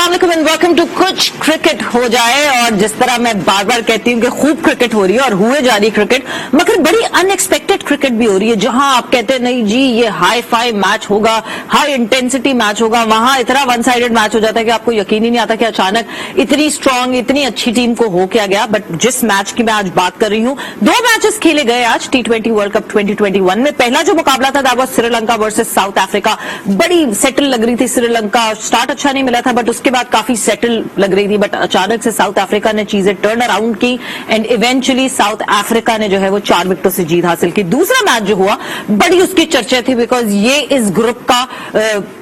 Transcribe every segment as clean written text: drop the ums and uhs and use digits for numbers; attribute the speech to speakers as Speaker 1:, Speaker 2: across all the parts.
Speaker 1: अस्सलाम वालेकुम and welcome to कुछ क्रिकेट हो जाए। और जिस तरह मैं बार बार कहती हूँ कि खूब क्रिकेट हो रही है और हुए जा रही क्रिकेट, मगर बड़ी अनएक्सपेक्टेड क्रिकेट भी हो रही है। जहां आप कहते हैं नहीं जी ये हाई फाई मैच होगा, हाई इंटेंसिटी मैच होगा, वहां इतना वन साइडेड मैच हो जाता है कि आपको यकीन ही नहीं आता कि अचानक इतनी स्ट्रांग इतनी अच्छी टीम को हो क्या गया। बट जिस मैच की मैं आज बात कर रही हूँ, 2 मैचेस खेले गए आज T20 वर्ल्ड कप 2021 में। पहला जो मुकाबला था that was Sri Lanka versus south Africa. बड़ी सेटल लग रही थी श्रीलंका, स्टार्ट अच्छा नहीं मिला था बट उसके बाद काफी सेटल लग रही थी। बट अचानक से साउथ अफ्रीका ने चीजें टर्न अराउंड की एंड इवेंचुअली साउथ अफ्रीका ने जो है वो 4 विकेटों से जीत हासिल की। दूसरा मैच जो हुआ बड़ी उसकी चर्चा थी बिकॉज ये इस ग्रुप का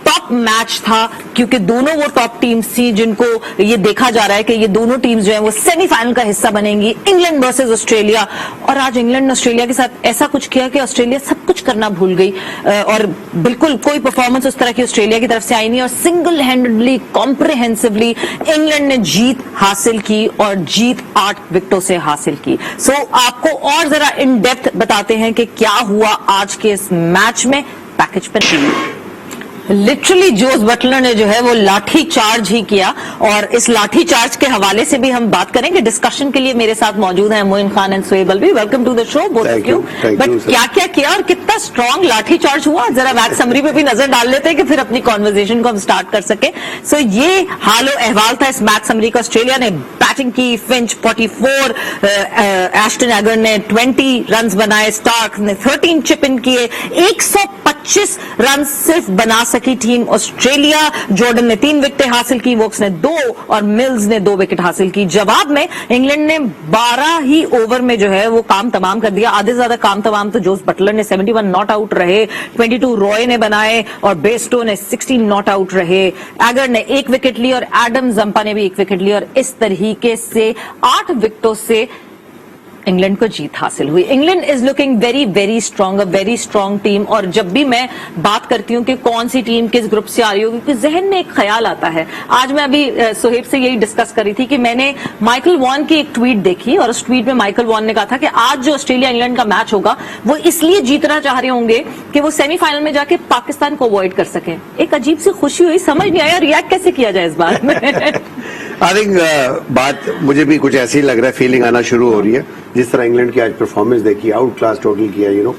Speaker 1: टॉप मैच था, क्योंकि दोनों वो टॉप टीम्स थी जिनको ये देखा जा रहा है कि ये दोनों टीम्स जो है वो सेमीफाइनल का हिस्सा बनेंगी। इंग्लैंड वर्सेस ऑस्ट्रेलिया, और आज इंग्लैंड ने ऑस्ट्रेलिया के साथ ऐसा कुछ किया कि ऑस्ट्रेलिया सब कुछ करना भूल गई और बिल्कुल कोई परफॉर्मेंस उस तरह की ऑस्ट्रेलिया की तरफ से आई नहीं और सिंगल हैंडेडली कॉम्प्रिहेंसिवली इंग्लैंड ने जीत हासिल की और जीत 8 विकेटों से हासिल की। सो आपको और जरा इन डेप्थ बताते हैं कि क्या हुआ आज के इस मैच में। पैकेज पर लिटरली जोस बटलर ने जो है वो लाठी चार्ज ही किया और इस लाठी चार्ज के हवाले से भी हम बात करेंगे। डिस्कशन के लिए मेरे साथ मौजूद हैं Moin Khan and Suhaib Alvi. Welcome to the show both of you. But क्या क्या किया और कितना स्ट्रांग लाठी चार्ज हुआ, जरा मैच समरी पे भी नजर डाल लेते हैं कि फिर अपनी कॉन्वर्सेशन को हम स्टार्ट कर सके। सो ये हालो अहवाल था इस मैच समरी का। ऑस्ट्रेलिया ने बैटिंग की, फिंच 44, एस्टन एगर ने 20 रन बनाए, स्टार्क ने 13 चिप इन किए, 125 रन सिर्फ बना की टीम ऑस्ट्रेलिया। जॉर्डन ने 3 विकेट हासिल की, वोक्स ने 2 और मिल्स ने 2 विकेट हासिल की। जवाब में इंग्लैंड ने 12 ही ओवर में जो है वो काम तमाम कर दिया। आधे से ज्यादा काम तमाम तो जोस बटलर ने 71 नॉट आउट रहे, 22 रॉय ने बनाए और बेस्टो ने 16 नॉट आउट रहे। एगर ने 1 विकेट ली और एडम जंपा ने भी 1 विकेट ली और इस तरीके से 8 विकेटों से इंग्लैंड को जीत हासिल हुई। England is looking very very strong, a very strong team. और जब भी मैं बात करती हूँ कि कौन सी टीम किस ग्रुप से आ रही होगी, क्योंकि जहन में एक ख्याल आता है। आज मैं अभी सुहेब से यही डिस्कस कर रही थी कि मैंने माइकल वॉन की एक ट्वीट देखी और उस ट्वीट में माइकल वॉन ने कहा था कि आज जो ऑस्ट्रेलिया इंग्लैंड का मैच होगा वो इसलिए जीतना चाह रहे होंगे कि वो सेमीफाइनल में जाके पाकिस्तान को अवॉइड कर सकें। एक अजीब सी खुशी हुई, समझ नहीं आया रिएक्ट कैसे किया जाए इस बात में।
Speaker 2: आई थिंक बात मुझे भी कुछ ऐसी लग रहा है, फीलिंग आना शुरू हो रही है। जिस तरह इंग्लैंड की आज परफॉर्मेंस देखी, आउट क्लास टोटल किया,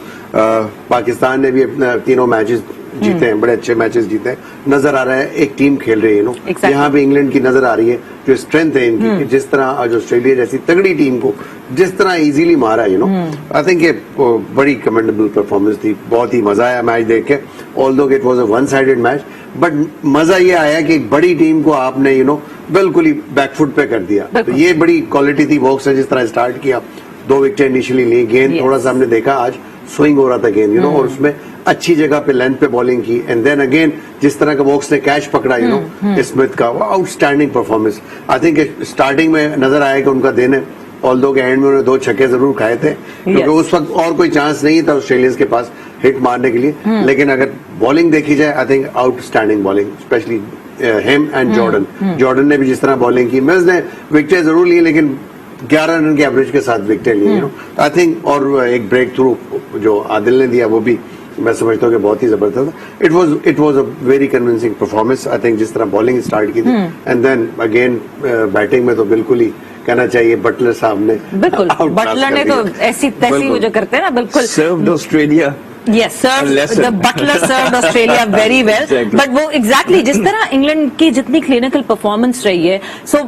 Speaker 2: पाकिस्तान ने भी अपना 3 मैचेस जीते हैं, बड़े अच्छे मैचेस जीते हैं। नजर आ रहा है एक टीम खेल रही है, exactly. यहाँ भी इंग्लैंड की नजर आ रही है जो स्ट्रेंथ है इनकी, कि जिस तरह आज ऑस्ट्रेलिया जैसी तगड़ी टीम को जिस तरह इजीली मारा आई थिंक ये बड़ी कमेंडेबल परफॉर्मेंस थी। बहुत ही मजा आया मैच देख के, although it was a one sided match, but मजा ये आया कि बड़ी टीम को आपने बिल्कुल ही बैकफुट पे कर दिया। तो ये बड़ी क्वालिटी थी वोक्स ने जिस तरह स्टार्ट किया। 2 विकेट इनिशियली ली, गेंद थोड़ा सा हमने देखा आज स्विंग हो रहा था गेंद और उसमें अच्छी जगह पे लेंथ पे बॉलिंग की। एंड देन अगेन जिस तरह का वोक्स ने कैच पकड़ा स्मिथ का, outstanding performance. I think starting में नजर आया कि उनका दिन है, ऑल्दो के एंड में उन्होंने 2 छक्के जरूर खाए थे क्योंकि उस वक्त और कोई चांस नहीं था ऑस्ट्रेलियंस के पास हिट मारने के लिए। लेकिन अगर बॉलिंग देखी जाए, I think outstanding bowling, specially him and Jordan. Jordan ने भी जिस तरह बॉलिंग की, मिल्स ने विकेटें जरूर ली लेकिन 11 रन के एवरेज के साथ विकेटें ली आई थिंक। और एक ब्रेक थ्रू जो आदिल ने दिया वो भी मैं समझता हूँ कि बहुत ही जबरदस्त। It was a very convincing performance I think, जिस तरह बॉलिंग स्टार्ट की थी। एंड देन अगेन बैटिंग में तो बिल्कुल ही कहना चाहिए बटलर साहब ने,
Speaker 1: बिल्कुल बटलर ने तो ऐसी तैसी वो जो करते हैं ना, बिल्कुल
Speaker 3: served Australia.
Speaker 1: Yes, the Butler served Australia very well. Exactly. But वो exactly जिस तरह इंग्लैंड की जितनी क्लिनिकल परफॉर्मेंस रही है, so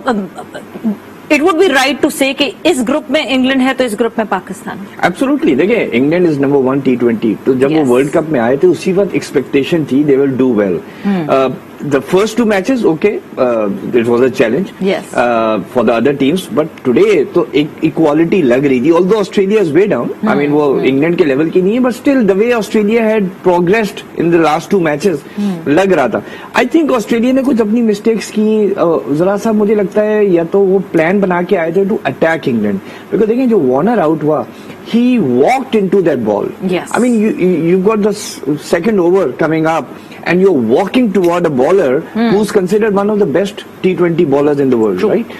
Speaker 1: it would be right to say कि इस ग्रुप में इंग्लैंड है तो इस ग्रुप में पाकिस्तान।
Speaker 3: एब्सोल्युटली, देखिए इंग्लैंड इज नंबर 1 T20, तो जब वो वर्ल्ड कप में आए थे उसी वक्त एक्सपेक्टेशन थी they will do well. The first 2 matches, okay, it was a challenge for the other teams, but today तो एक equality लग रही थी, although Australia is way down. I mean वो इंग्लैंड के लेवल की नहीं है, but still the way Australia had progressed in the last 2 matches लग रहा था। I think ऑस्ट्रेलिया ने कुछ अपनी मिस्टेक्स की, जरा सा मुझे लगता है या तो वो प्लान बना के आए थे टू अटैक इंग्लैंड, बिकॉज देखिए जो वार्नर आउट हुआ, he walked into that ball.
Speaker 1: Yes.
Speaker 3: I mean you've got the second over coming up and you're walking toward a bowler who's considered one of the best T20 bowlers in the world. True. Right?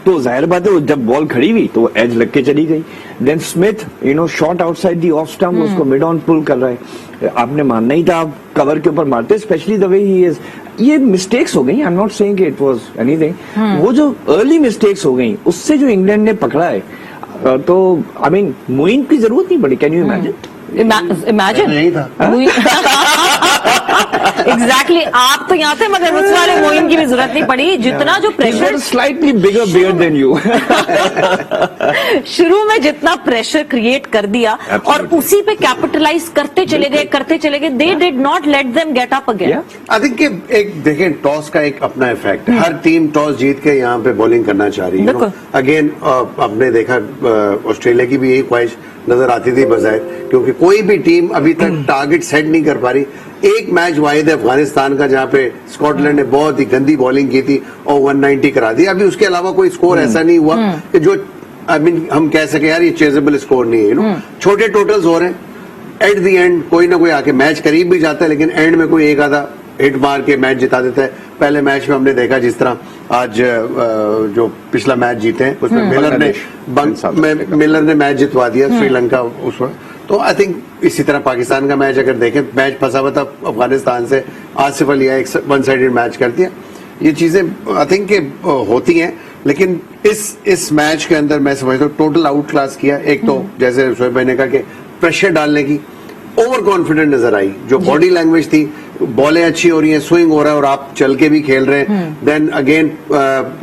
Speaker 3: तो जाहिर बात है जब ball खड़ी हुई तो as लग के चली गई। Then Smith shot outside the off stump, उसको मिड ऑन पुल कर रहा है। आपने मानना ही था, कवर के ऊपर मारते, specially the way he is ये मिस्टेक्स हो गई, I am not saying it was anything, वो जो अर्ली मिस्टेक्स हो गई उससे जो इंग्लैंड ने पकड़ा है, तो आई मीन मोइन की जरूरत नहीं पड़ी, कैन यू इमेजिन?
Speaker 1: इमेजिन
Speaker 2: यही था।
Speaker 1: एग्जैक्टली आप तो यहाँ थे, मगर उस वाले मोइन की भी जरूरत नहीं पड़ी, जितना जो प्रेशर
Speaker 3: स्लाइटली बिगर बियर्ड देन यू
Speaker 1: शुरू में जितना प्रेशर क्रिएट कर दिया और उसी पे कैपिटलाइज करते चले गए, they did not let them get up again.
Speaker 2: I think एक देखें, टॉस का एक अपना इफेक्ट है, हर टीम टॉस जीत के यहाँ पे बॉलिंग करना चाह रही है। अगेन आपने देखा ऑस्ट्रेलिया की भी यही ख्वाहिश नजर आती थी बजाय, क्योंकि कोई भी टीम अभी तक टारगेट सेट नहीं कर पा रही। एक मैच वाहिद है अफगानिस्तान का जहां पे स्कॉटलैंड ने बहुत ही गंदी बॉलिंग की थी और 190 करा दी। अभी उसके अलावा कोई स्कोर ऐसा नहीं हुआ कि जो आई मीन हम कह सके यार ये चेजेबल स्कोर नहीं है। यू नो, छोटे टोटल्स हो रहे हैं, एट द एंड कोई ना कोई आके मैच करीब भी जाता है, लेकिन एंड में कोई एक आधा हिट मार के मैच जिता देता है। पहले मैच में हमने देखा जिस तरह आज जो पिछला मैच जीते हैं उसमें मिलर ने मैच जितवा दिया श्रीलंका उसमें। तो आई थिंक इसी तरह पाकिस्तान का मैच अगर देखें, मैच फंसा हुआ था अफगानिस्तान से, आसिफ अली एक वन साइडेड मैच कर दिया। ये चीजें आई थिंक होती हैं, लेकिन इस मैच के अंदर मैं समझता हूँ टोटल आउट क्लास किया। एक तो जैसे शोएब भाई ने कहा कि प्रेशर डालने की ओवर कॉन्फिडेंट नजर आई, जो बॉडी लैंग्वेज थी, बॉलें अच्छी हो रही हैं, स्विंग हो रहा है और आप चल के भी खेल रहे हैं। देन अगेन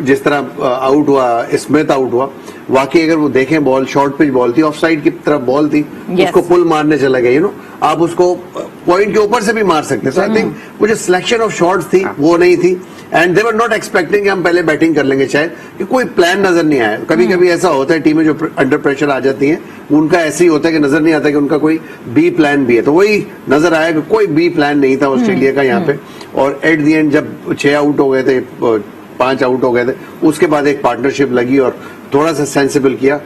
Speaker 2: जिस तरह आउट हुआ, स्मिथ आउट हुआ, वाकई अगर वो देखें बॉल शॉर्ट पिच बॉल थी, ऑफ साइड की तरफ बॉल थी, उसको पुल मारने चला गया। यू नो, आप उसको पॉइंट के ऊपर से भी मार सकते। सो आई थिंक वो जो सिलेक्शन ऑफ शॉट्स थी वो नहीं थी, and they were not expecting कि हम पहले बैटिंग कर लेंगे, शायद कि कोई प्लान नजर नहीं आया। कभी कभी ऐसा होता है टीमें जो अंडर प्रेशर आ जाती हैं, उनका ऐसे ही होता है कि नजर नहीं आता कि उनका कोई बी प्लान भी है। तो वही नजर आया कि कोई बी प्लान नहीं था ऑस्ट्रेलिया का यहाँ पे, और एट दी एंड जब 6 आउट हो गए थे, 5 आउट हो गए थे, उसके बाद एक पार्टनरशिप लगी और थोड़ा सा सेंसिबल किया।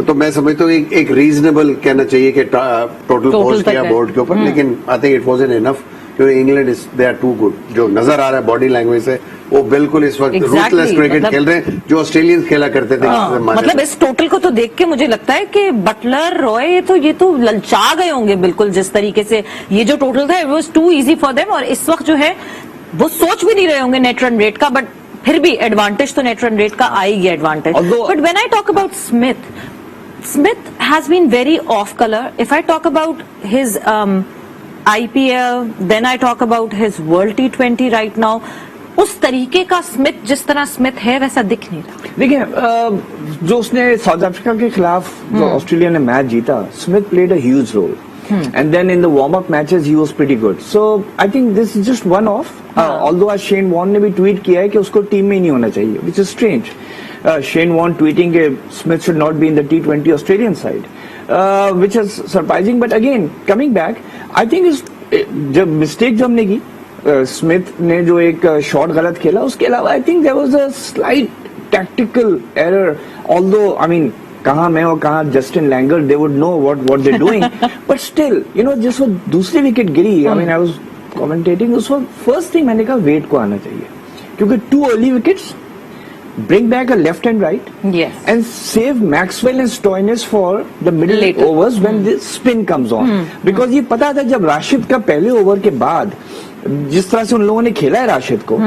Speaker 2: तो मैं समझता हूँ एक रीजनेबल कहना चाहिए कि टोटल फोर्स किया बोर्ड के ऊपर, लेकिन I think it wasn't enough, क्योंकि England is they are too good. जो नजर आ रहा है बॉडी लैंग्वेज से, वो बिल्कुल इस वक्त रूथलेस क्रिकेट खेल रहे हैं जो ऑस्ट्रेलियंस खेला करते थे।
Speaker 1: मतलब इस टोटल को तो देख के मुझे लगता है कि बटलर, रॉय ये तो ललचा गए होंगे बिल्कुल, जिस तरीके से ये जो टोटल था it was too easy for them, और इस वक्त जो है वो सोच भी नहीं रहे होंगे नेट रन रेट का, बट फिर भी एडवांटेज तो नेट रन रेट का आएगी advantage. But when I talk about Smith has been very off color. If I talk about his IPL, then I talk about his World T20 right now. उस तरीके का Smith, जिस तरह Smith है वैसा दिख नहीं रहा।
Speaker 3: देखिए, जो उसने साउथ अफ्रीका के खिलाफ जो ऑस्ट्रेलिया ने मैच जीता, Smith played a huge role, and then in the warm up matches he was pretty good. So I think this is just one off. Although आज शेन वॉर्न ने भी tweet किया है कि उसको टीम में ही नहीं होना चाहिए, which is strange. Shane Warne tweeting Smith should not be in the T20 Australian side, which is surprising. But again, coming back, I think जब मिस्टेक जो हमने की, स्मिथ ने जो एक शॉट गलत खेला, उसके अलावा I think there was a slight tactical error. Although I mean कहाँ मैं और कहाँ Justin Langer, they would know what they doing, but still you know जिस वो दूसरी विकेट गिरी, I mean I was commentating, उस वक्त फर्स्ट थिंग मैंने कहा वेट को आना चाहिए, क्योंकि 2 early wickets bring back a left and right,
Speaker 1: yes,
Speaker 3: and save Maxwell and Stoinis for the middle overs when the spin comes on, because ये पता था जब राशिद का पहले ओवर के बाद जिस तरह से उन लोगों ने खेला है राशिद को,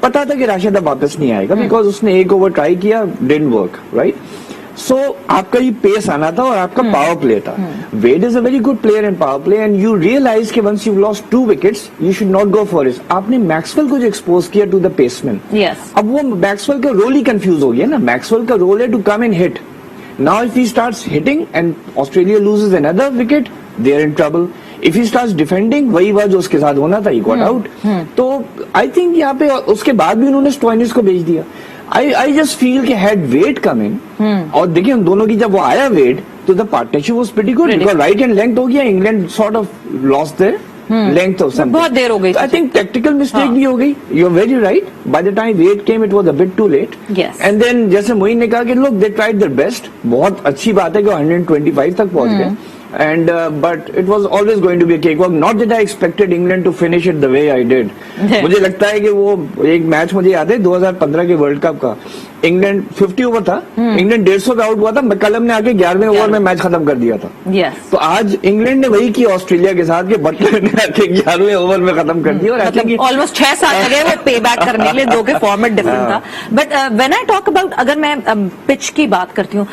Speaker 3: पता था कि राशिद अब वापस नहीं आएगा, बिकॉज उसने एक ओवर ट्राई किया, डिडंट वर्क, राइट। सो आपका ये पेस आना था और आपका पावर प्ले था। Wade is a very good player in power play, and you realise कि once you lost 2 wickets you should not go for it. आपने मैक्सवेल को जो एक्सपोज किया टू द पेसमैन, अब वो मैक्सवेल का रोल ही कंफ्यूज हो गया ना। मैक्सवेल का रोल है to come and hit. Now if he starts hitting and Australia loses another wicket, they are in trouble. If he starts defending, वही बात जो उसके साथ होना था, ही गॉट आउट। तो आई थिंक यहाँ पे उसके बाद भी उन्होंने स्टोइनिस को भेज दिया। I just feel कि had Wade come in, और देखिए उन दोनों की जब वो आया Wade, तो the partnership was pretty good, because right and length हो गया, England sort of lost their length of something.
Speaker 1: बहुत देर हो गई।
Speaker 3: I think tactical mistake भी हो गई। You're very right. By the time Wade came, it was a bit too late.
Speaker 1: Yes.
Speaker 3: And then जैसे मोइन ने कहा कि look, they tried their best. बहुत अच्छी बात है कि 125 तक पहुंच गए। And but it was always going to be a cakewalk. Not that I expected England to finish it the way I did. मुझे लगता है कि वो एक मैच मुझे याद है 2015 के वर्ल्ड कप का, इंग्लैंड 50 ओवर था, इंग्लैंड 150 पे आउट हुआ था, मैकलम ने आके 11वें ओवर में मैच खत्म कर दिया था। तो आज इंग्लैंड ने वही किया ऑस्ट्रेलिया के साथ कि बटलर ने आके 11वें ओवर में खत्म कर दिया। और
Speaker 1: मतलब ऑलमोस्ट 6 साल लगे वो पे बैक करने के लिए, दो के फॉर्मेट डिफरेंट था। But when I talk about, अगर मैं पिच की बात करती हूँ,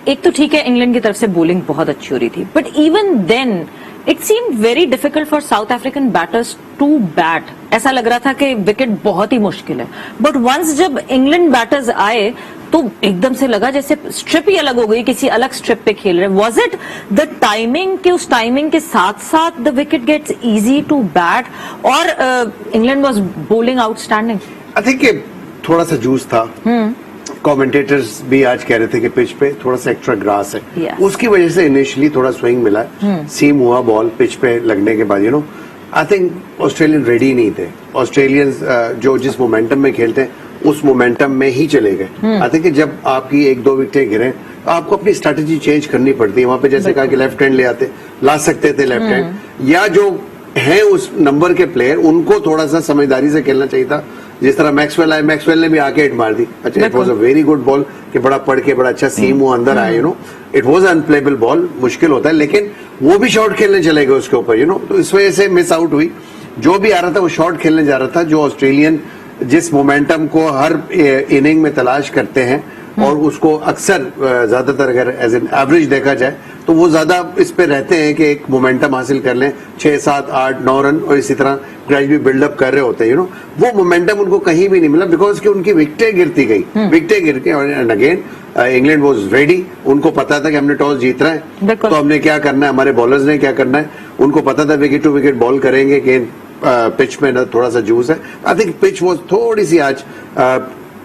Speaker 1: एक तो ठीक है इंग्लैंड की तरफ से बॉलिंग बहुत अच्छी हो रही थी, but even then it seemed very difficult for South African batters to bat. ऐसा लग रहा था कि विकेट बहुत ही मुश्किल है। बट वंस जब इंग्लैंड बैटर्स आए तो एकदम से लगा जैसे स्ट्रिप ही अलग हो गई, किसी अलग स्ट्रिप पे खेल रहे। वॉज इट द टाइमिंग के उस टाइमिंग के साथ साथ the wicket gets easy to bat, और England was bowling outstanding?
Speaker 2: I think थोड़ा सा जूस था। कमेंटेटर्स भी आज कह रहे थे कि पिच पे थोड़ा सा एक्स्ट्रा ग्रास है, उसकी वजह से इनिशियली थोड़ा स्विंग मिला, सीम हुआ बॉल पिच पे लगने के बाद। आई थिंक ऑस्ट्रेलियन रेडी नहीं थे। ऑस्ट्रेलियंस जो जिस मोमेंटम में खेलते हैं उस मोमेंटम में ही चले गए। आई थिंक जब आपकी 1-2 विकेटें गिरे तो आपको अपनी स्ट्रेटेजी चेंज करनी पड़ती है। वहां पे जैसे कहा कि लेफ्ट हैंड ले आते, ला सकते थे लेफ्ट हैंड, या जो है उस नंबर के प्लेयर उनको थोड़ा सा समझदारी से खेलना चाहिए था। जिस तरह मैक्सवेल आए, मैक्सवेल ने भी आके हिट मार दी। अच्छा, it was a very good ball कि बड़ा पढ़ के बड़ा अच्छा सीम वो अंदर आए। इट वाज अनप्लेबल बॉल, मुश्किल होता है, लेकिन वो भी शॉट खेलने चले गए उसके ऊपर। तो इस वजह से मिस आउट हुई। जो भी आ रहा था वो शॉट खेलने जा रहा था। जो ऑस्ट्रेलियन जिस मोमेंटम को हर इनिंग में तलाश करते हैं और उसको अक्सर ज्यादातर अगर एज एन एवरेज देखा जाए तो वो ज्यादा इस पे रहते हैं कि एक मोमेंटम हासिल कर लें, 6, 7, 8, 9 रन, और इसी तरह ग्रेजुअली बिल्डअप कर रहे होते हैं। वो मोमेंटम उनको कहीं भी नहीं मिला बिकॉज कि उनकी विकेटें गिरती गई, विकेटें गिर के। और अगेन इंग्लैंड वाज रेडी। उनको पता था कि हमने टॉस जीतना है तो हमने क्या करना है, हमारे बॉलर्स ने क्या करना है। उनको पता था विकेट टू विकेट बॉल करेंगे कि पिच में ना थोड़ा सा जूस है। आई थिंक पिच वाज थोड़ी सी आज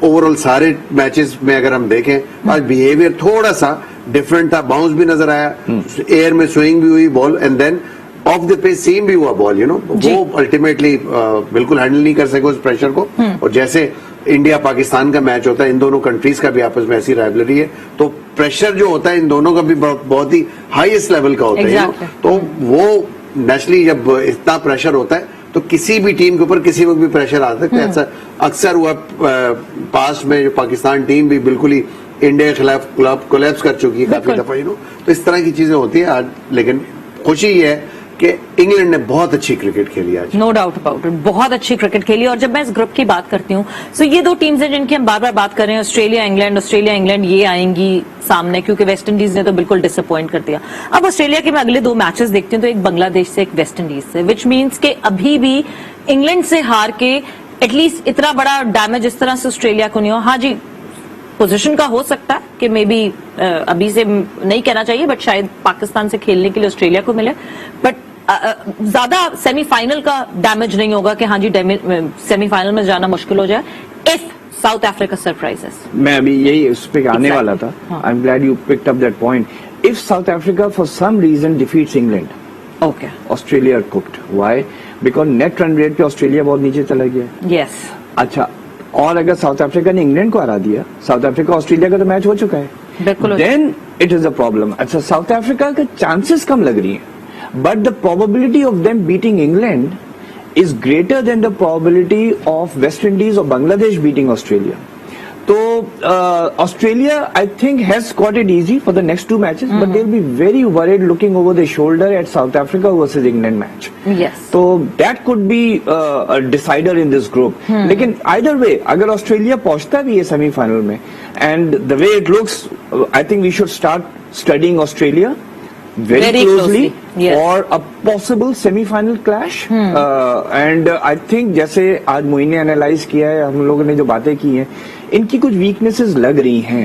Speaker 2: ओवरऑल सारे मैचेस में अगर हम देखें आज बिहेवियर थोड़ा सा डिफरेंट था। बाउंस भी नजर आया, एयर में स्विंग भी हुई ball, and then off the pace seam भी हुआ बॉल। वो अल्टीमेटली बिल्कुल हैंडल नहीं कर सके उस प्रेशर को। और जैसे इंडिया पाकिस्तान का मैच होता है, इन दोनों कंट्रीज का भी आपस में ऐसी राइवलरी है, तो प्रेशर जो होता है इन दोनों का भी बहुत ही हाईएस्ट लेवल का होता है। तो वो नेचुरली जब इतना प्रेशर होता है तो किसी भी टीम के ऊपर किसी वक्त भी प्रेशर आ सकता है। ऐसा अक्सर हुआ पास्ट में। जो पाकिस्तान टीम भी बिल्कुल ही इंडिया के खिलाफ कोलैप्स कर चुकी है काफी दफा। तो इस तरह की चीजें होती है आज। लेकिन खुशी ये है कि इंग्लैंड ने बहुत अच्छी क्रिकेट खेली आज,
Speaker 1: नो डाउट अबाउट इट, बहुत अच्छी क्रिकेट खेली। और जब मैं इस ग्रुप की बात करती हूँ तो ये दो टीम्स हैं जिनकी हम बार बार बात कर रहे हैं, ऑस्ट्रेलिया इंग्लैंड, ये आएंगी सामने, क्योंकि वेस्ट इंडीज ने तो बिल्कुल डिसअपॉइंट कर दिया। अब ऑस्ट्रेलिया के मैं अगले 2 मैचेस देखती हूँ, तो एक बांग्लादेश से, एक वेस्ट इंडीज से, विच मीन्स के अभी भी इंग्लैंड से हार के एटलीस्ट इतना बड़ा डैमेज इस तरह से ऑस्ट्रेलिया को नहीं हो। हाँ जी, पोजीशन का हो सकता है कि मे बी अभी से नहीं कहना चाहिए, बट शायद पाकिस्तान से खेलने के लिए ऑस्ट्रेलिया को मिले, बट ज्यादा सेमीफाइनल का डैमेज नहीं होगा कि हाँ जी सेमीफाइनल में जाना मुश्किल हो जाए इफ साउथ अफ्रीका सरप्राइजेस।
Speaker 3: मैं अभी यही उस पे आने वाला था। I am glad you picked up that point. If South Africa for some reason defeats England, okay, Australia are cooked. Why? Because net run rate पे ऑस्ट्रेलिया बहुत नीचे चला गया।
Speaker 1: यस।
Speaker 3: अच्छा, और अगर साउथ अफ्रीका ने इंग्लैंड को हरा दिया, साउथ अफ्रीका ऑस्ट्रेलिया का तो मैच हो चुका है, then it is a problem. अच्छा, साउथ अफ्रीका के चांसेस कम लग रही हैं, but the probability of them beating England is greater than the probability of West Indies or Bangladesh beating Australia. So Australia, I think, has got it easy for the next 2 matches, but they'll be very worried looking over their shoulder at South Africa versus England match.
Speaker 1: Yes.
Speaker 3: So that could be a decider in this group. लेकिन either way, अगर Australia पहुंचता भी है semifinal में, and the way it looks, I think we should start studying Australia very closely for a possible semi-final clash. And I think जैसे आज मोइन ने analyse किया है, हम लोगों ने जो बातें की हैं, इनकी कुछ वीकनेसेस लग रही हैं,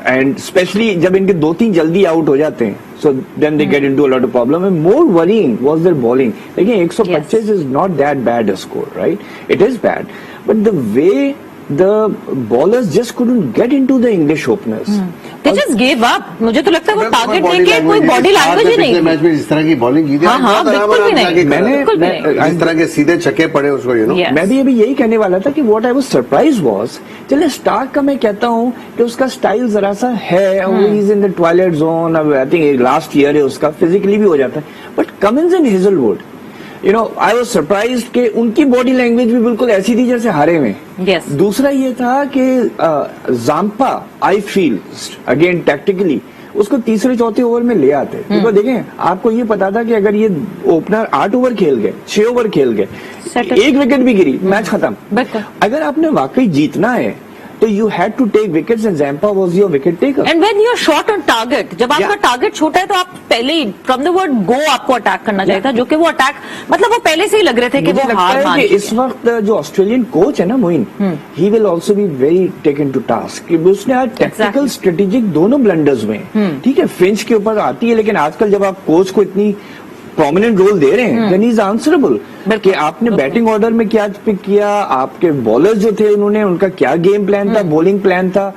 Speaker 3: एंड स्पेशली जब इनके 2-3 जल्दी आउट हो जाते हैं, so then they get into a lot of problem. And more worrying was their bowling. Again, 125 is not that bad a score, right? It is bad, but the way the bowlers just couldn't get into the English openers.
Speaker 1: They just gave up. मुझे तो लगता है वो target देके कोई body language ही नहीं।
Speaker 2: Match में जिस तरह की बॉलिंग की थी,
Speaker 1: हाँ, बिल्कुल भी नहीं।
Speaker 2: मैंने जिस तरह के सीधे छक्के पड़े उसको,
Speaker 3: मैं भी अभी यही कहने वाला था कि what I was surprise was, चलिए स्टार्क का मैं कहता हूँ कि उसका स्टाइल जरा सा है, वो is in the Twilight zone. अब आई थिंक लास्ट ईयर है उसका, फिजिकली भी हो जाता है, but Cummins and Hazlewood, you know I was surprised कि उनकी बॉडी लैंग्वेज भी बिल्कुल ऐसी थी जैसे हारे में।
Speaker 1: Yes.
Speaker 3: दूसरा ये था कि Zampa I feel again tactically उसको तीसरे चौथे ओवर में ले आते। तो देखें, आपको ये पता था कि अगर ये ओपनर 8 ओवर खेल गए, 6 ओवर खेल गए, एक विकेट भी गिरी, मैच खत्म। अगर आपने वाकई जीतना है तो you had to take wickets and Zampa was your wicket taker.
Speaker 1: And when you are short on target, जब आपका टारगेट छोटा है तो आप पहले ही फ्रॉम द वर्ड गो आपको अटैक करना चाहिए था, जो कि वो अटैक मतलब वो पहले से ही लग रहे थे कि वो हार मान।
Speaker 3: इस वक्त जो ऑस्ट्रेलियन कोच है ना Moeen, he will also be very taken to task. उसने आज टेक्निकल स्ट्रेटेजिक दोनों ब्लंडर्स में, ठीक है, फिंच के ऊपर आती है, लेकिन आजकल जब आप कोच को इतनी प्रोमिनेंट रोल दे रहे हैं, देन ही इज आंसरेबल कि आपने बैटिंग ऑर्डर में क्या पिक किया, आपके बॉलर्स जो थे उन्होंने उनका क्या गेम प्लान था, बॉलिंग प्लान था।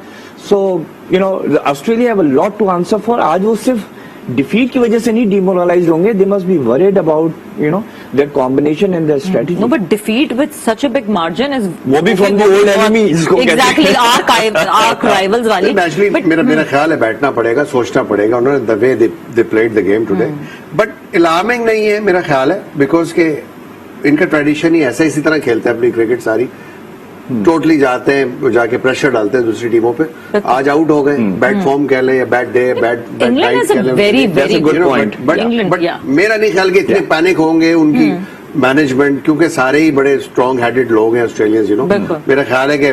Speaker 3: So you know Australia have a lot to answer for. आज वो सिर्फ डिफीट की वजह से नहीं डिमोरलाइज होंगे, they must be worried about you know their combination and their strategy.
Speaker 1: No but defeat with such a big margin is
Speaker 3: वो भी फ्रॉम द ओल्ड एनिमीज को
Speaker 1: एग्जैक्टली आर्क राइवल्स वाली।
Speaker 2: नेचुरली मेरा ख्याल है बैठना पड़ेगा, सोचना पड़ेगा, उन्होंने the way they played the game today, but alarming नहीं है मेरा ख्याल है, बिकॉज के इनका ट्रेडिशन ही ऐसा, इसी तरह खेलते हैं अपनी क्रिकेट सारी, टोटली जाते हैं, जाके प्रेशर डालते हैं दूसरी टीमों पे। आज आउट हो गए, बैड फॉर्म कह लें या बैड डे, बैड नाइट कह लें,
Speaker 1: very very good
Speaker 3: point.
Speaker 2: But मेरा नहीं ख्याल कि इतने पैनिक होंगे उनकी मैनेजमेंट, क्योंकि सारे ही बड़े स्ट्रॉन्ग हेडेड लोग हैं ऑस्ट्रेलियंस, यू नो। मेरा ख्याल है कि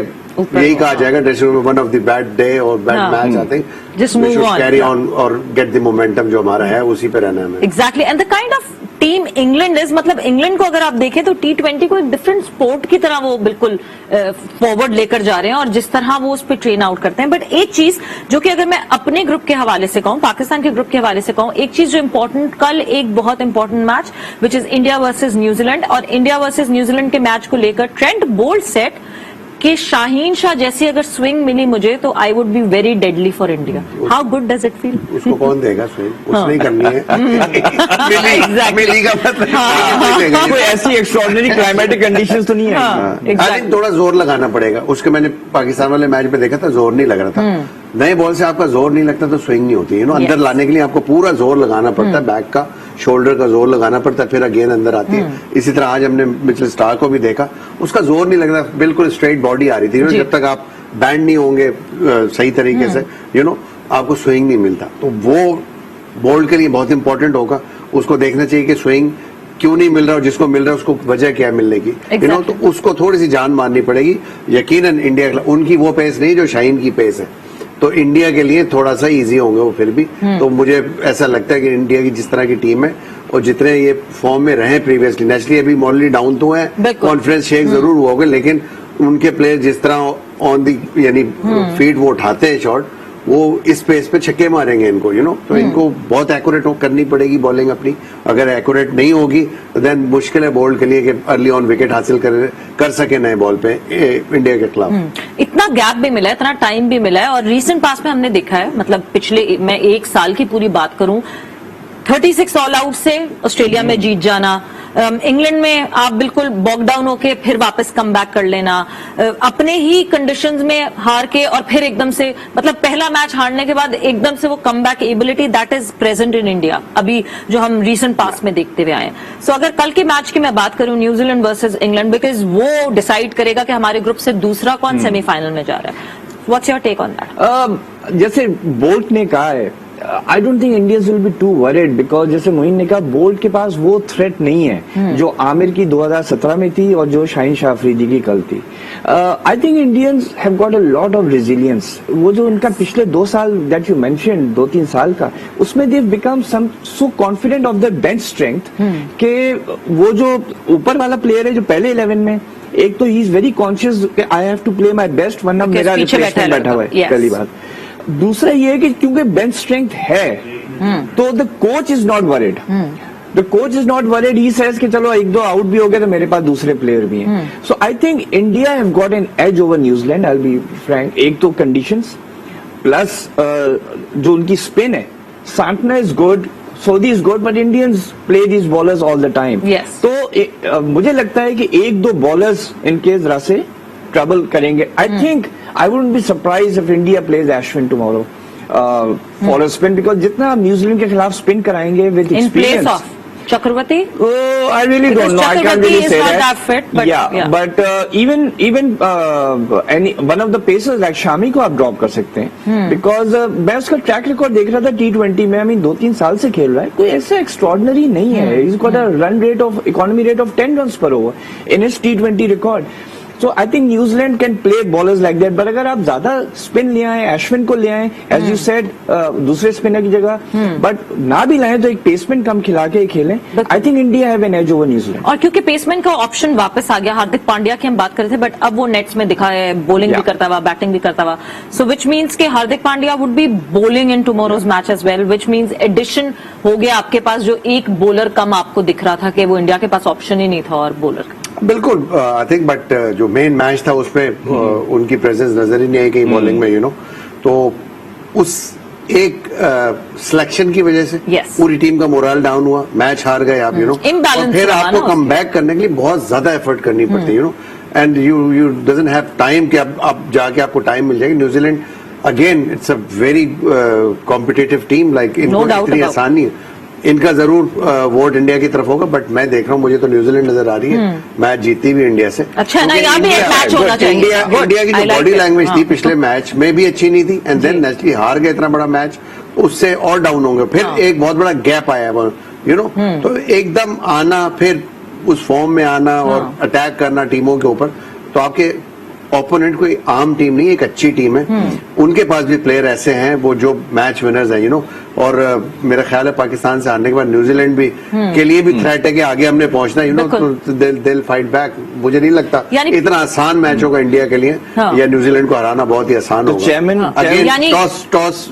Speaker 2: यही कहा जाएगा ड्रेसिंग रूम में, one of the bad day और बैड मैच आते हैं,
Speaker 1: Just move on.
Speaker 2: Carry on और गेट द मोमेंटम जो हमारा है उसी पे रहना है हमें।
Speaker 1: Exactly and the kind of team England is, मतलब इंग्लैंड को अगर आप देखें तो T20 को एक डिफरेंट स्पोर्ट की तरह वो बिल्कुल फॉरवर्ड लेकर जा रहे हैं, और जिस तरह वो उस पर ट्रेन आउट करते हैं। बट एक चीज जो कि अगर मैं अपने ग्रुप के हवाले से कहूं, पाकिस्तान के ग्रुप के हवाले से कहूं, एक चीज जो इंपॉर्टेंट, कल एक बहुत important match which is India versus New Zealand, और इंडिया वर्सेज न्यूजीलैंड के मैच को लेकर ट्रेंट बोल्ट सेट कि शाहीन शाह जैसी अगर स्विंग मिली मुझे तो I would be very deadly for India. How good does it feel?
Speaker 2: उसको कौन देगा स्विंग? उसने ही करनी है। मिली का मतलब
Speaker 3: कोई ऐसी एक्स्ट्राऑर्डिनरी क्लाइमेटिक कंडीशंस तो नहीं है।
Speaker 2: आई थिंक थोड़ा जोर लगाना पड़ेगा उसके। मैंने पाकिस्तान वाले मैच में देखा था, जोर नहीं लग रहा था। नए बॉल से आपका जोर नहीं लगता तो स्विंग नहीं होती, यू नो। अंदर लाने के लिए आपको पूरा जोर लगाना पड़ता है, बैक का, शोल्डर का जोर लगाना पड़ता है, फिर गेंद अंदर आती है। इसी तरह आज हमने मिचेल स्टार्क को भी देखा, उसका जोर नहीं लग रहा, बिल्कुल स्ट्रेट बॉडी आ रही थी। जब तक आप बैंड नहीं होंगे सही तरीके से, यू नो, आपको स्विंग नहीं मिलता। तो वो बोल्ट के लिए बहुत इंपॉर्टेंट होगा। उसको देखना चाहिए कि स्विंग क्यों नहीं मिल रहा, और जिसको मिल रहा है उसको वजह क्या है मिलने की, यू नो। तो उसको थोड़ी सी जान मारनी पड़ेगी। यकीनन इंडिया, उनकी वो पेस नहीं जो शाहीन की पेस है, तो इंडिया के लिए थोड़ा सा इजी होंगे वो फिर भी। तो मुझे ऐसा लगता है कि इंडिया की जिस तरह की टीम है और जितने ये फॉर्म में रहे प्रीवियसली, नेचुरली अभी मॉरली डाउन तो है, कॉन्फिडेंस शेक जरूर हुआ होगा, लेकिन उनके प्लेयर जिस तरह ऑन दी यानी फीट वो उठाते हैं शॉट, वो इस पेस पे छक्के मारेंगे इनको, यू नो। तो इनको बहुत एक्यूरेट करनी पड़ेगी बॉलिंग अपनी। अगर एक्यूरेट नहीं होगी तो देन मुश्किल है बोल्ड के लिए कि अर्ली ऑन विकेट हासिल कर सके नए बॉल पे इंडिया के खिलाफ।
Speaker 1: इतना गैप भी मिला है, इतना टाइम भी मिला है, और रीसेंट पास में हमने देखा है, मतलब पिछले, मैं एक साल की पूरी बात करूं, 36 ऑल आउट से ऑस्ट्रेलिया में जीत जाना, इंग्लैंड में आप बिल्कुल बॉक डाउन होके फिर वापस कम बैक कर लेना, अपने ही कंडीशंस में हार के और फिर एकदम से, मतलब पहला मैच हारने के बाद एकदम से वो come back ability that is present in India, अभी जो हम रीसेंट पास में देखते हुए आए हैं। सो अगर कल के मैच की मैं बात करूं, न्यूजीलैंड वर्सेज इंग्लैंड, बिकॉज वो डिसाइड करेगा कि हमारे ग्रुप से दूसरा कौन सेमीफाइनल में जा रहा है। What's your take on that?
Speaker 3: जैसे बोल्ट ने कहा है, I don't think Indians will be too worried, because जैसे मोइन ने कहा, बोल्ट के पास वो थ्रेट नहीं है जो आमिर की 2017 में थी और जो शाहीन शाह अफरीदी की कल थी। I think Indians have got a lot of resilience. वो जो उनका पिछले 2 साल दैट यू मेंशन्ड, 2-3 साल का, उसमें they become so confident of the bench strength कि वो जो ऊपर वाला प्लेयर है जो पहले 11 में, एक तो he is very conscious I have to play my best, वरना मेरा रिप्लेसमेंट बैठा हुआ है, पहली बात। दूसरा ये है कि क्योंकि बेंच स्ट्रेंथ है, तो the coach is not worried. The coach is not worried, he says कि चलो 1-2 आउट भी हो गए तो मेरे पास दूसरे प्लेयर भी हैं। So I think India have got an edge over New Zealand, I will be frank. एक तो कंडीशंस प्लस जो उनकी स्पिन है, Santner is good, Sodhi is good, but Indians play these bowlers all the time.
Speaker 1: Yes.
Speaker 3: तो मुझे लगता है कि 1-2 bowlers इनके जरा से ट्रबल करेंगे। I think I wouldn't be surprised if India plays Ashwin tomorrow for a spin, because जितना आप न्यूजीलैंड के खिलाफ स्पिन कराएंगे with experience,
Speaker 1: Chakravarti?
Speaker 3: I really don't know. I can't really say
Speaker 1: not
Speaker 3: that.
Speaker 1: that fit, but yeah.
Speaker 3: But even one of the pacers like Shami को आप drop कर सकते हैं, because मैं उसका ट्रैक रिकॉर्ड देख रहा था T20 में, 2-3 साल से खेल रहा है, कोई ऐसा एक्स्ट्रॉर्डनरी नहीं है. He's got a economy rate of 10 runs per over in his T20 record. So I think New Zealand can play bowlers like that. But अगर आप ज्यादा स्पिन ले आए, अश्विन को ले आए, as you said, दूसरे स्पिनर की जगह, बट ना भी लाए तो एक पेसमेंट कम खिला के खेलें. I think India have an edge over New Zealand.
Speaker 1: और क्योंकि पेसमेंट का ऑप्शन वापस आ गया, हार्दिक पांड्या की हम बात कर रहे थे, बट अब वो नेट्स में दिखा है, बॉलिंग भी करता हुआ, बैटिंग भी करता हुआ. सो विच मीन्स कि Hardik Pandya would be bowling in tomorrow's match as well, which means addition हो गया आपके पास, जो एक बॉलर कम आपको दिख रहा था कि वो इंडिया के पास ऑप्शन ही नहीं था और बॉलर.
Speaker 2: बिल्कुल, आई थिंक, बट जो मेन मैच था उसमें उनकी प्रेजेंस नजर ही नहीं आई कहीं बॉलिंग में, तो उस एक सिलेक्शन की वजह से पूरी टीम का मोरल डाउन हुआ, मैच हार गए आप, और फिर आपको कम बैक करने के लिए बहुत ज्यादा एफर्ट करनी पड़ती है, and you doesn't have time कि अब जाके आपको टाइम मिल जाएगी. New Zealand again it's a very competitive team, like इनको इतनी आसान नहीं है. इनका जरूर वोट इंडिया की तरफ होगा, बट मैं देख रहा हूँ, मुझे तो न्यूजीलैंड नजर आ रही है मैच जीती भी इंडिया से.
Speaker 1: अच्छा ना, यहाँ भी एक मैच होना चाहिए.
Speaker 2: इंडिया की जो बॉडी लैंग्वेज थी पिछले मैच में भी अच्छी नहीं थी, एंड देन नेचुरली हार गए इतना बड़ा मैच, उससे और डाउन होंगे. फिर एक बहुत बड़ा गैप आया, तो एकदम आना, फिर उस फॉर्म में आना और अटैक करना टीमों के ऊपर, तो आपके ओपोनेंट कोई आम टीम नहीं, एक अच्छी टीम है. उनके पास भी प्लेयर ऐसे हैं वो जो मैच विनर्स हैं, और मेरा ख्याल है पाकिस्तान से हारने के बाद न्यूजीलैंड भी के लिए भी थ्रेट है कि आगे हमने पहुंचना, तो दिल फाइट बैक. मुझे नहीं लगता इतना आसान मैच होगा इंडिया के लिए, या न्यूजीलैंड को हराना बहुत ही आसान होगा.
Speaker 3: चेयरमैन टॉस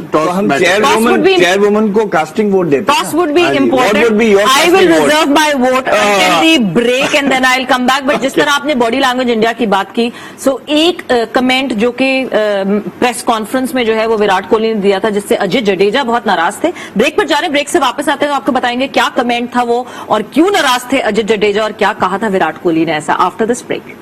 Speaker 3: चेयरवुमन को कास्टिंग वोट देते हैं.
Speaker 1: Toss would be important. I will reserve my vote until the break and then I will come back. But जिस तरह आपने बॉडी लैंग्वेज इंडिया की बात की, सो एक कमेंट जो कि प्रेस कॉन्फ्रेंस में जो है वो विराट कोहली ने दिया था, जिससे अजय जडेजा बहुत नाराज थे. ब्रेक पर जा रहे, ब्रेक से वापस आते हैं तो आपको बताएंगे क्या कमेंट था वो, और क्यों नाराज थे अजय जडेजा, और क्या कहा था विराट कोहली ने ऐसा, आफ्टर दिस ब्रेक.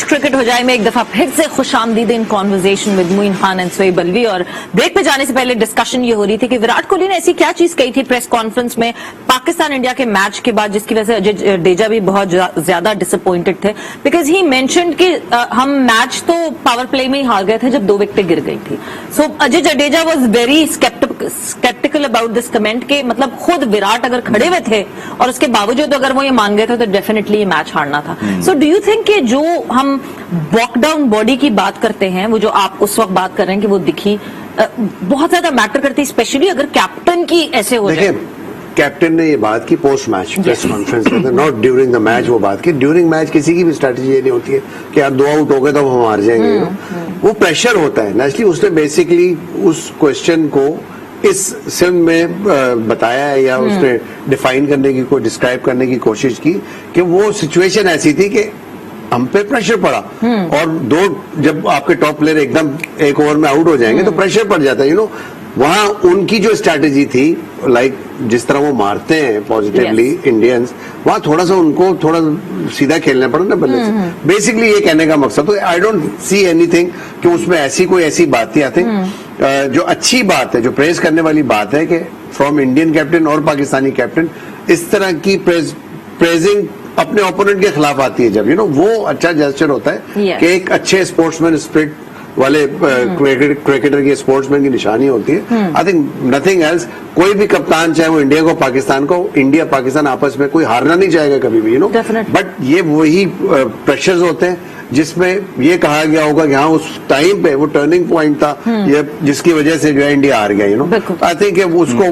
Speaker 1: क्रिकेट हो जाए में एक दफा फिर से खुशामदीद in conversation with Moin Khan and Sohaib Balvi. और ब्रेक पे जाने से पहले डिस्कशन ये हो रही थी कि विराट कोहली ने ऐसी क्या चीज कही थी प्रेस कॉन्फ्रेंस में पाकिस्तान इंडिया के मैच के बाद, जिसकी वजह से अजय जडेजा भी बहुत ज्यादा डिसअपॉइंटेड थे. बिकॉज ही मेंशन्ड कि हम मैच तो पावर प्ले में ही हार गए थे जब 2 विकेटें गिर गई थी. So Ajay Jadeja was very sceptical about this comment के, मतलब खुद विराट अगर खड़े हुए थे और उसके बावजूद अगर वो ये मान गए थे तो डेफिनेटली ये मैच हारना था. सो डू यू थिंक कि जो हम वॉकडाउन बॉडी की बात करते हैं, वो जो आप उस वक्त बात कर रहे हैं कि वो दिखी, बहुत ज्यादा मैटर करती है, स्पेशली अगर कैप्टन की ऐसे हो जाए.
Speaker 2: कैप्टन ने ये बात की पोस्ट मैच प्रेस कॉन्फ्रेंस में, नॉट ड्यूरिंग द मैच वो बात की. ड्यूरिंग मैच किसी की भी स्ट्रेटेजी ये नहीं होती है कि आप 2 आउट हो गए तो हम हार जाएंगे. वो प्रेशर होता है नेचुरली. उसने बेसिकली उस क्वेश्चन को इस सिम में बताया है, या उसने डिफाइन करने की डिस्क्राइब करने की कोशिश की कि वो सिचुएशन ऐसी थी कि हम पे प्रेशर पड़ा, और जब आपके टॉप प्लेयर एकदम एक ओवर में आउट हो जाएंगे तो प्रेशर पड़ जाता है. वहां उनकी जो स्ट्रैटेजी थी, लाइक जिस तरह वो मारते हैं पॉजिटिवली इंडियंस, वहां थोड़ा सा उनको थोड़ा सीधा खेलना पड़ा ना बल्ले से. बेसिकली ये कहने का मकसद, तो आई डोंट सी एनीथिंग कि उसमें कोई ऐसी बात थी. आई थिंक जो अच्छी बात है, जो प्रेज करने वाली बात है कि फ्रॉम इंडियन कैप्टन और पाकिस्तानी कैप्टन इस तरह की प्रेजिंग अपने ओपोनेंट के खिलाफ आती है, जब वो अच्छा जेस्चर होता है कि एक अच्छे स्पोर्ट्समैन स्पिरिट वाले क्रिकेटर की, स्पोर्ट्समैन की निशानी होती है. I think nothing else. कोई भी कप्तान, चाहे वो इंडिया को पाकिस्तान को, इंडिया पाकिस्तान आपस में कोई हारना नहीं चाहेगा कभी भी, बट ये वही प्रेशर्स होते हैं जिसमें ये कहा गया होगा कि हाँ उस टाइम पे वो टर्निंग पॉइंट था, ये जिसकी वजह से जो है इंडिया हार गया. आई थिंक उसको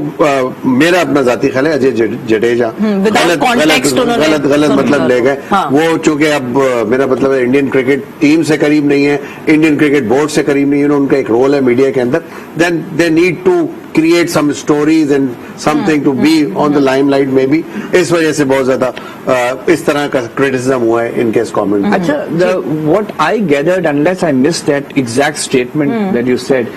Speaker 2: मेरा अपना जाती ख्याल है अजय जडेजा गलत मतलब ले गए. वो चूंकि अब मेरा मतलब है इंडियन क्रिकेट टीम से करीब नहीं है, इंडियन क्रिकेट बोर्ड से करीब नहीं है, उनका एक रोल है मीडिया के अंदर. Then they need to create some stories and something to be on the limelight maybe. इस वजह से बहुत ज्यादा इस तरह का criticism हुआ है इनके इस comment.
Speaker 3: अच्छा, what I gathered, unless I missed that exact statement that you said,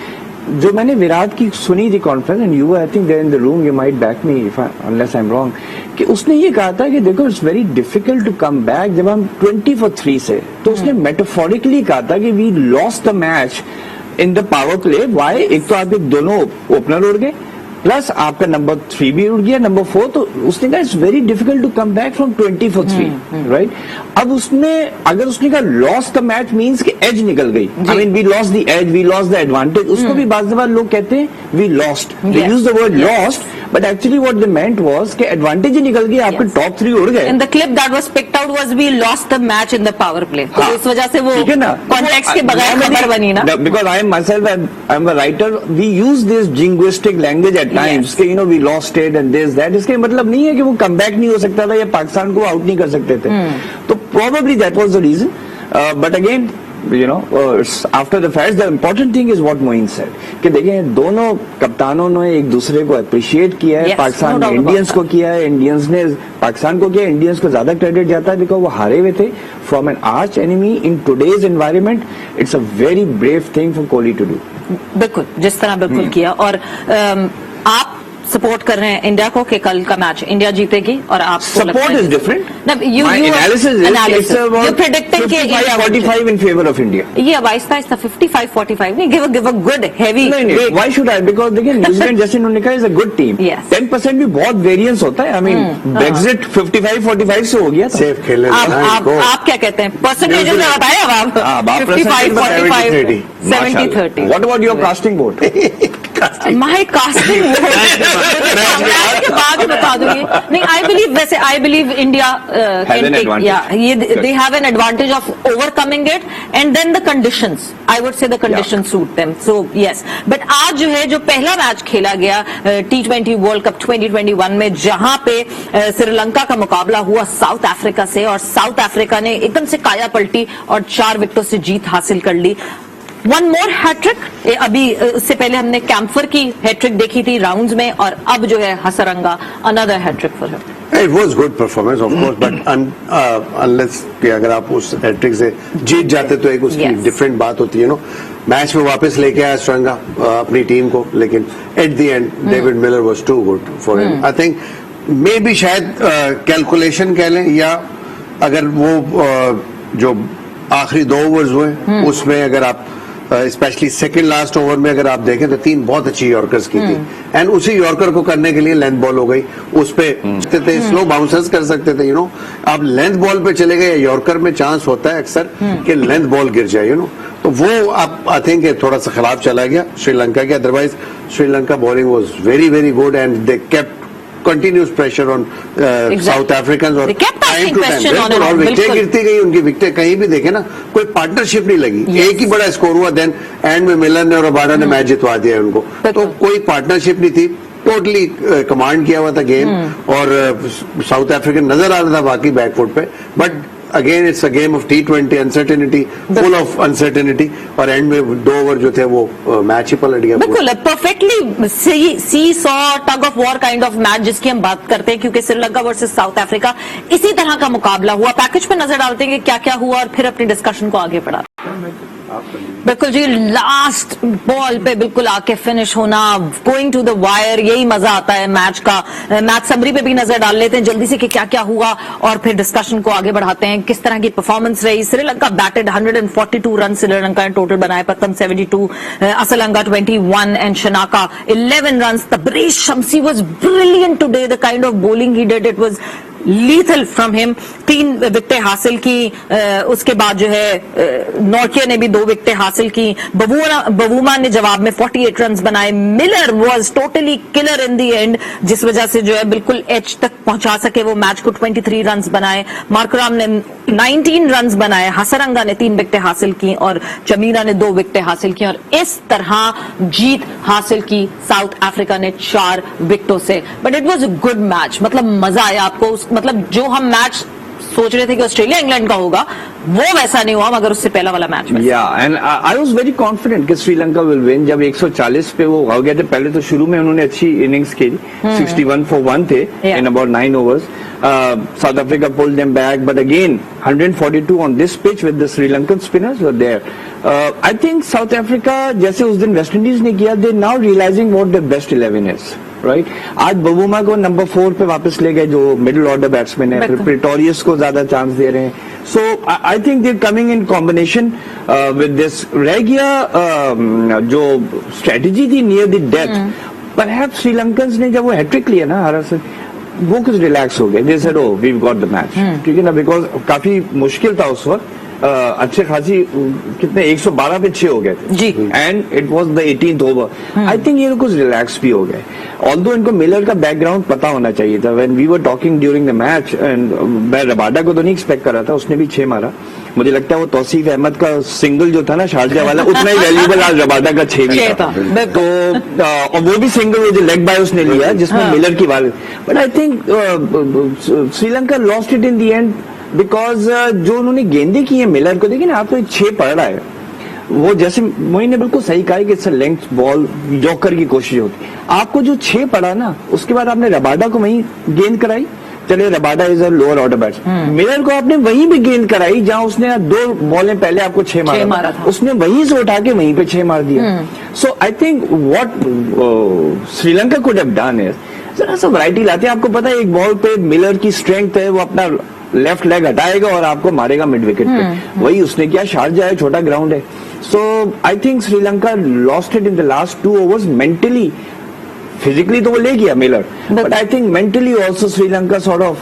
Speaker 3: जो मैंने विराट की सुनी थी conference, and you I think there in the room, you might back me if unless I am wrong, कि उसने ये कहा था कि देखो it's very difficult to come back जब हम 20 for 3 से, तो उसने मेटाफोरिकली कहा था कि we lost the match in the power play. Why? एक तो आपके दोनों ओपनर उड़ गए, प्लस आपका नंबर 3 भी उड़ गया, नंबर 4, तो उसने कहा it's very difficult to come back from 20 for 3, right? अब अगर उसने कहा लॉस्ट द मैच मींस कि एज निकल गई, I mean we lost the edge, we lost the advantage, उसको भी बार बार लोग कहते हैं we lost, they use the word lost, but actually what they meant was कि एडवांटेज ही निकल गई, आपके टॉप 3 उड़ गए।
Speaker 1: In the clip that was picked out was we lost the match in the power play, तो इस वजह से वो कॉन्टेक्स्ट के बगैर खबर बनी ना,
Speaker 3: because I am myself, I am a writer, we use this jingoistic language at times कि you know we lost it and this that, इसके मतलब नहीं है कि वो कम बैक नहीं हो सकता था या पाकिस्तान को आउट नहीं कर सकते थे, तो probably that was the reason, but again you know, after the fact, the important thing is what Moeen said, कि देखें दोनों कप्तानों ने एक दूसरे को अप्रिशिएट किया है, पाकिस्तान ने इंडियंस को किया है, इंडियंस ने पाकिस्तान को किया, इंडियंस को ज्यादा क्रेडिट जाता है बिकॉज वो हारे हुए थे from an arch enemy in today's environment. It's a very brave thing for Kohli to do.
Speaker 1: बिल्कुल, जिस तरह बिल्कुल किया, और आप सपोर्ट कर रहे हैं इंडिया को कि कल का मैच इंडिया जीतेगी, और आप
Speaker 3: support is different,
Speaker 1: My analysis is you're predicting
Speaker 3: 55-45 in favor of India.
Speaker 1: ये अब आहिस्ता आहिस्ता 55-45 नहीं, give a good heavy
Speaker 3: नहीं, why should I? Because देखिए न्यूजीलैंड जैसे उन्होंने कहा is a good team. 10% भी बहुत वेरिएंस होता है, I mean Brexit 55-45 से हो गया था।
Speaker 2: सेफ खेलने
Speaker 1: आप क्या कहते हैं? परसेंटेज बताए अब आप 55-45 70-30।
Speaker 3: What about your casting vote?
Speaker 1: My casting vote के बाद बता दूंगी। नहीं, I believe India
Speaker 3: has an advantage.
Speaker 1: They have an advantage of overcoming it, and then the conditions. I would say the conditions suit them. So yes, but आज जो है, जो पहला मैच खेला गया T20 वर्ल्ड कप 2021 में, जहां पे श्रीलंका का मुकाबला हुआ साउथ अफ्रीका से, और साउथ अफ्रीका ने एकदम से काया पलटी और 4 विकेटों से जीत हासिल कर ली। वन मोर हैट्रिक, अभी उससे पहले हमने कैम्फर की हैट्रिक देखी थी राउंड्स में, और अब जो है Hasaranga, another hat-trick for him.
Speaker 2: It was good performance of course, but unless कि अगर आप उस हैट्रिक से जीत जाते तो एक उसकी डिफरेंट बात होती है, नो मैच में वापस लेके आया श्रीलंका अपनी टीम को, लेकिन at the end David Miller was too good for him. I think maybe शायद कैलकुलेशन कह लें, या अगर वो जो आखिरी 2 ओवर्स हुए उसमें अगर आप स्पेशली सेकंड लास्ट ओवर में अगर आप देखें तो 3 बहुत अच्छी यॉर्कर्स की थी, एंड उसी यॉर्कर को करने के लिए लेंथ बॉल हो गई, उस पे थे स्लो बाउंसर्स कर सकते थे, यू नो, आप लेंथ बॉल पे चले गए, यॉर्कर में चांस होता है अक्सर कि लेंथ बॉल गिर जाए, यू नो, तो वो आप आई थिंक थोड़ा सा खराब चला गया श्रीलंका के। Otherwise Sri Lanka bowling was very very good, and they kept continuous pressure on south African, और टाइम टू टाइम और विकेटें गिरती गई उनकी, विकेटें कहीं भी देखे ना कोई पार्टनरशिप नहीं लगी, एक ही बड़ा स्कोर हुआ, देन एंड में मिलर ने और रबाडा ने मैच जितवा दिया उनको, तो कोई पार्टनरशिप नहीं थी, टोटली कमांड किया हुआ था गेम, और साउथ अफ्रीकन नजर आ रहा था बाकी बैकफुट पे, but again it's a game of T20, uncertainty, full of uncertainty, और एंड में 2 ओवर जो थे वो मैच ही पलट गया।
Speaker 1: बिल्कुल perfectly seesaw tug of war kind of match जिसकी हम बात करते हैं, क्योंकि श्रीलंका वर्सेस साउथ अफ्रीका इसी तरह का मुकाबला हुआ। पैकेज पे नजर डालते हैं कि क्या क्या हुआ, और फिर अपनी डिस्कशन को आगे बढ़ा। बिल्कुल जी, लास्ट बॉल पे बिल्कुल आके फिनिश होना, गोइंग टू द वायर, यही मजा आता है मैच का। मैच समरी पे भी नजर डाल लेते हैं जल्दी से कि क्या क्या हुआ, और फिर डिस्कशन को आगे बढ़ाते हैं। किस तरह की परफॉर्मेंस रही? श्रीलंका बैटेड 142 रन श्रीलंका ने टोटल बनाए, Pathum 72, Asalanka 21 and Shanaka 11 run. Tabraiz Shamsi was brilliant today, the kind of bowling he did, it was lethal from him. 3 विकेटें हासिल की, उसके बाद जो है नॉर्किया ने भी 2 विकेटें हासिल की। बवूमा ने जवाब में 48 रन बनाए। Miller was totally killer in the end, जिस वजह से जो है बिल्कुल एज तक पहुंचा सके वो मैच को। 23 रन बनाए। मार्कराम ने 19 रन बनाए। हसरंगा ने 3 विकेटें हासिल की और चमीरा ने 2 विकेटें हासिल की, और इस तरह जीत हासिल की साउथ अफ्रीका ने 4 विकेटों से। But it was a good match, मतलब मजा आया आपको, मतलब जो हम मैच सोच रहे थे कि ऑस्ट्रेलिया इंग्लैंड का होगा, वो वैसा नहीं हुआ, मगर उससे पहला वाला match
Speaker 3: and I was very confident कि श्रीलंका विल विन। जब 140 पे वो हो गए थे, पहले तो शुरू में उन्होंने अच्छी इनिंग्स खेली, 61 for 1 थे in about 9 overs. South Africa pulled them back, but again 142 on this pitch with the Sri Lankan spinners were there. I think South Africa, जैसे उस दिन वेस्ट इंडीज ने किया, they now realizing what their best 11 is. Right आज बबूमा को number 4 पे वापस ले गए, जो मिडिल ऑर्डर बैट्समैन है, फिर प्रिटोरियस को ज्यादा चांस दे रहे हैं. So I think they coming in combination with this. रह गया जो स्ट्रेटेजी थी near the death, perhaps Sri Lankans ने जब वो हैट्रिक लिया ना हारा से, वो कुछ रिलैक्स हो गए. They said oh we got the match, ठीक है ना, बिकॉज काफी मुश्किल था उस वक्त. अच्छे खासी कितने 112 पे 6 हो गए थे
Speaker 1: जी,
Speaker 3: and it was the 18th over. I think ये कुछ रिलैक्स भी हो गए. ऑल्दो इनको मिलर का बैकग्राउंड पता होना चाहिए था. When we were talking during the match, and मैं रबाडा को तो नहीं एक्सपेक्ट कर रहा था, उसने भी 6 मारा. मुझे लगता है वो तौसीफ अहमद का सिंगल जो था ना शारजा वाला, उतना ही वैल्यूबल आज रबाडा का 6 भी था. तो और वो भी सिंगल जो लेग बाय उसने लिया जिसमें मिलर की बात. But I think Sri Lanka lost it in the end because जो उन्होंने गेंदे की है मिलर को, देखिए ना आपको 6 पड़ रहा है, वो जैसे मोइन ने बिल्कुल सही कहा कि it's a length ball, joker की कोशिश होती. आपको जो 6 पड़ा ना, उसके बाद आपने रबाडा को वहीं गेंद कराई. चलिए Rabada is a lower order batsman, Miller को आपने वहीं भी गेंद कराई जहां उसने 2 बॉलें पहले आपको 6 मारा था. उसने वहीं से उठा के वहीं पे 6 मार दिया. So I think what Sri Lanka could have done is जरा सा वैरायटी लाते हैं. आपको पता है एक बॉल पे मिलर की स्ट्रेंथ है, वो अपना लेफ्ट लेग हटाएगा और आपको मारेगा मिड विकेट पे. वही उसने किया. शारजा है, छोटा ग्राउंड है. So I think Sri Lanka lost it in the last 2 overs. Mentally, physically तो वो ले गया Miller, but I think mentally also Sri Lanka sort of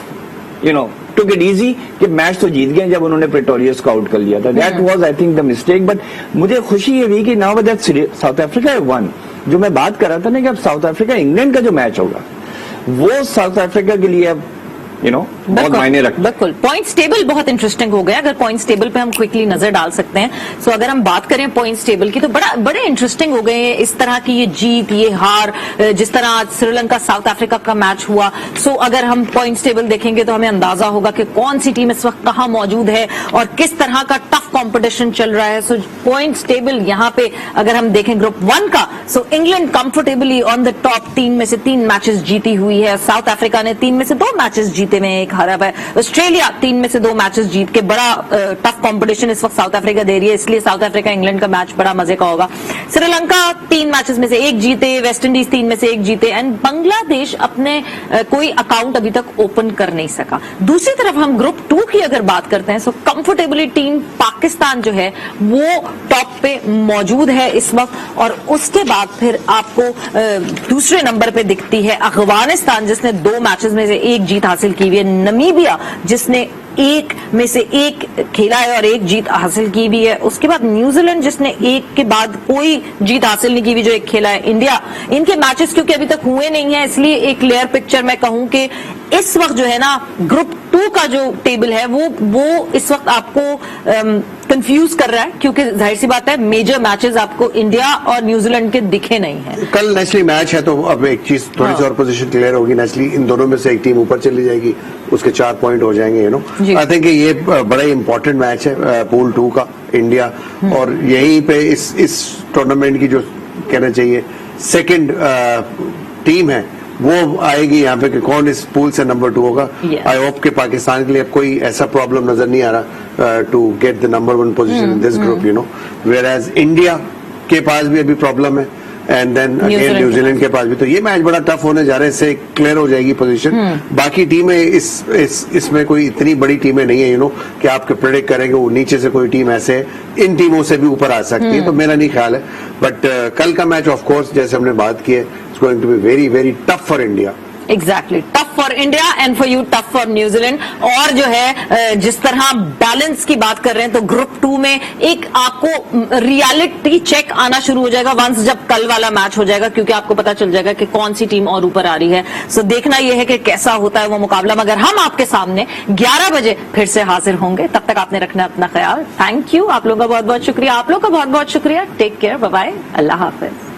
Speaker 3: took it easy कि मैच तो जीत गए जब उन्होंने प्रिटोरियस को आउट कर लिया था. That was I think the mistake. But मुझे खुशी ये हुई कि now that south Africa one, जो मैं बात कर रहा था ना कि अब साउथ अफ्रीका इंग्लैंड का जो मैच होगा वो साउथ अफ्रीका के लिए अब बहुत मायने रखता है.
Speaker 1: बिल्कुल. पॉइंट्स टेबल बहुत इंटरेस्टिंग हो गया. अगर पॉइंट्स टेबल पे हम क्विकली नजर डाल सकते हैं, सो अगर हम बात करें पॉइंट्स टेबल की, तो बड़े इंटरेस्टिंग हो गए इस तरह की ये जीत, ये हार, जिस तरह आज श्रीलंका साउथ अफ्रीका का मैच हुआ. सो अगर हम पॉइंट्स टेबल देखेंगे तो हमें अंदाजा होगा कि कौन सी टीम इस वक्त कहां मौजूद है और किस तरह का टफ कॉम्पिटिशन चल रहा है. सो पॉइंट्स टेबल यहाँ पे अगर हम देखें ग्रुप 1 का, सो England comfortably on the top, 3 में से 3 मैचेस जीती हुई है. साउथ अफ्रीका ने 3 में से 2 मैचेस जीते में एक हारा है. ऑस्ट्रेलिया 3 में से 2 मैचेस जीत के, बड़ा टफ कंपटीशन इस वक्त साउथ अफ्रीका दे रही है, इसलिए साउथ अफ्रीका इंग्लैंड का मैच बड़ा मजे का होगा. श्रीलंका 3 मैचेस में से 1 जीते, वेस्ट इंडीज 3 में से 1 जीते, एंड बांग्लादेश अपने कोई अकाउंट अभी तक ओपन कर नहीं सका. दूसरी तरफ हम ग्रुप 2 की अगर बात करते हैं, सो कंफर्टेबली टीम पाकिस्तान जो है वो टॉप पे मौजूद है इस वक्त, और उसके बाद फिर आपको दूसरे नंबर पे दिखती है अफगानिस्तान, जिसने 2 मैचेस में से 1 जीत हासिल की हुई है. नमीबिया जिसने 1 में से 1 खेला है और 1 जीत हासिल की भी है. उसके बाद न्यूजीलैंड जिसने 1 के बाद कोई जीत हासिल नहीं की हुई, जो 1 खेला है. इंडिया, इनके मैचेस क्योंकि अभी तक हुए नहीं है, इसलिए एक क्लियर पिक्चर मैं कहूं कि इस वक्त जो है ना ग्रुप 2 का जो टेबल है वो इस वक्त आपको कंफ्यूज कर रहा है, क्योंकि जाहिर सी बात है मेजर मैचेस आपको इंडिया और न्यूजीलैंड के दिखे नहीं है.
Speaker 2: कल नेशनली मैच है, तो अब एक चीज थोड़ी सी और पोजीशन क्लियर होगी. नेशनली इन दोनों में से एक टीम ऊपर चली जाएगी, उसके 4 पॉइंट हो जाएंगे. आई थिंक ये बड़ा ही इंपॉर्टेंट मैच है पूल 2 का इंडिया, और यहीं पे इस टूर्नामेंट की जो कहना चाहिए सेकंड टीम है वो आएगी यहाँ पे कि कौन इस पूल से नंबर 2 होगा. आई होप कि पाकिस्तान के लिए अब कोई ऐसा प्रॉब्लम नजर नहीं आ रहा to get the number 1 position in this group, whereas India के पास भी अभी प्रॉब्लम है, एंड देन अगेन न्यूजीलैंड के पास भी. तो ये मैच बड़ा टफ होने जा रहा है, इससे क्लियर हो जाएगी पोजीशन. बाकी टीमें इसमें कोई इतनी बड़ी टीमें नहीं है कि आपके प्रेडिक्ट करेंगे वो नीचे से कोई टीम ऐसे है, इन टीमों से भी ऊपर आ सकती है. तो मेरा नहीं ख्याल है. बट कल का मैच ऑफ कोर्स जैसे हमने बात की है, it's going to be very very tough for India.
Speaker 1: Exactly, tough for India and for you tough for New Zealand. और जो है जिस तरह बैलेंस की बात कर रहे हैं, तो ग्रुप 2 में एक आपको रियलिटी चेक आना शुरू हो जाएगा वंस जब कल वाला मैच हो जाएगा, क्योंकि आपको पता चल जाएगा कि कौन सी टीम और ऊपर आ रही है. सो देखना यह है कि कैसा होता है वो मुकाबला, मगर हम आपके सामने 11 बजे फिर से हाजिर होंगे. तब तक आपने रखना अपना ख्याल. थैंक यू, आप लोगों का बहुत बहुत शुक्रिया. आप लोग का बहुत बहुत शुक्रिया. टेक केयर, बाय बाय, अल्लाह हाफिज.